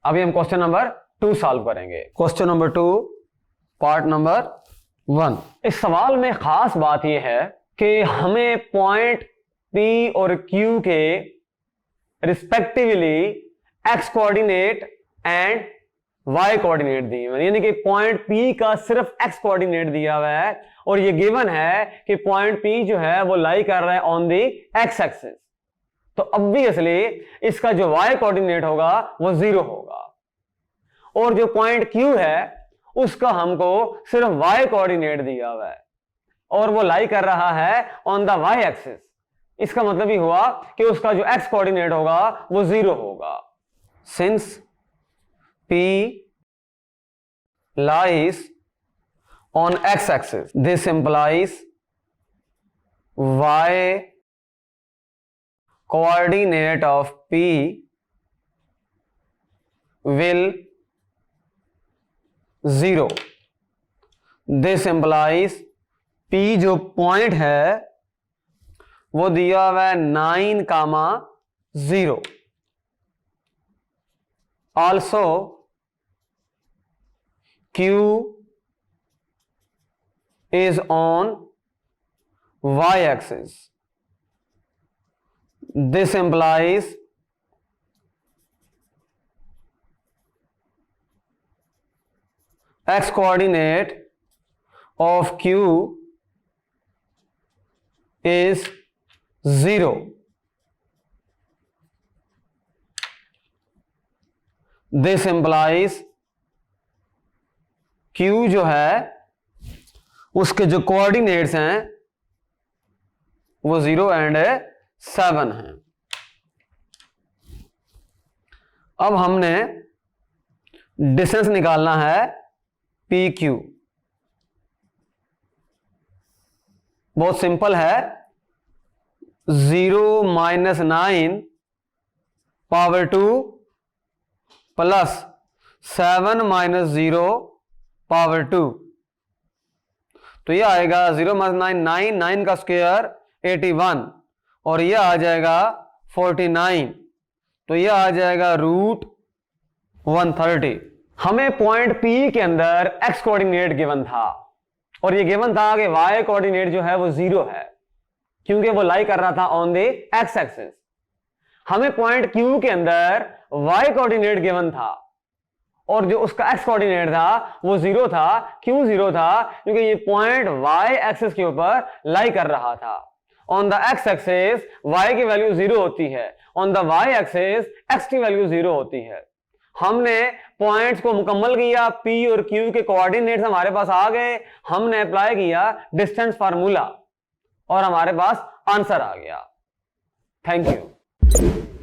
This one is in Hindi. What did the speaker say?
अभी हम क्वेश्चन नंबर 2 सॉल्व करेंगे। Question number 2 part number 1। इस सवाल में खास बात यह है कि हमें पॉइंट P और Q के respectively x coordinate and y coordinate दिए हुए, यानी कि पॉइंट P का सिर्फ x कोऑर्डिनेट दिया हुआ है और ये गिवन है कि पॉइंट P जो है वो लाई कर रहा है ऑन दी x एक्सिस। तो ऑब्वियसली इसका जो y कोऑर्डिनेट होगा वो 0 होगा और जो पॉइंट Q है उसका हमको सिर्फ y कोऑर्डिनेट दिया हुआ है और वो लाई कर रहा है ऑन द y एक्सिस। इसका मतलब ही हुआ कि उसका जो x कोऑर्डिनेट होगा वो 0 होगा। Since P lies on x axis, this implies y coordinate of P will 0. This implies P जो पॉइंट है वो दिया हुआ है 9, 0। Also Q is on y axis. This implies x coordinate of Q is 0. This implies Q जो है उसके जो कोऑर्डिनेट्स हैं वो 0 एंड 7 हैं। अब हमने डिस्टेंस निकालना है PQ। बहुत सिंपल है, 0 - 9 पावर 2 प्लस 7 - 0 पावर 2। तो ये आएगा 0 - 9 9 का स्क्वायर 81 और ये आ जाएगा 49। तो ये आ जाएगा √130। हमें पॉइंट P के अंदर x कोऑर्डिनेट गिवन था और ये गिवन था कि y कोऑर्डिनेट जो है वो 0 है क्योंकि वो लाई कर रहा था ऑन द x एक्सिस। हमें पॉइंट Q के अंदर y कोऑर्डिनेट गिवन था और जो उसका x कोऑर्डिनेट था वो 0 था। क्यों 0 था? क्योंकि ये पॉइंट y एक्सिस के ऊपर लाई कर रहा था। On the x axis y की वैल्यू 0 होती है, on the y axis x की वैल्यू 0 होती है। हमने पॉइंट्स को मुकम्मल किया, P और Q के कोऑर्डिनेट्स हमारे पास आ गए, हमने अप्लाई किया डिस्टेंस फार्मूला और हमारे पास आंसर आ गया। Thank you.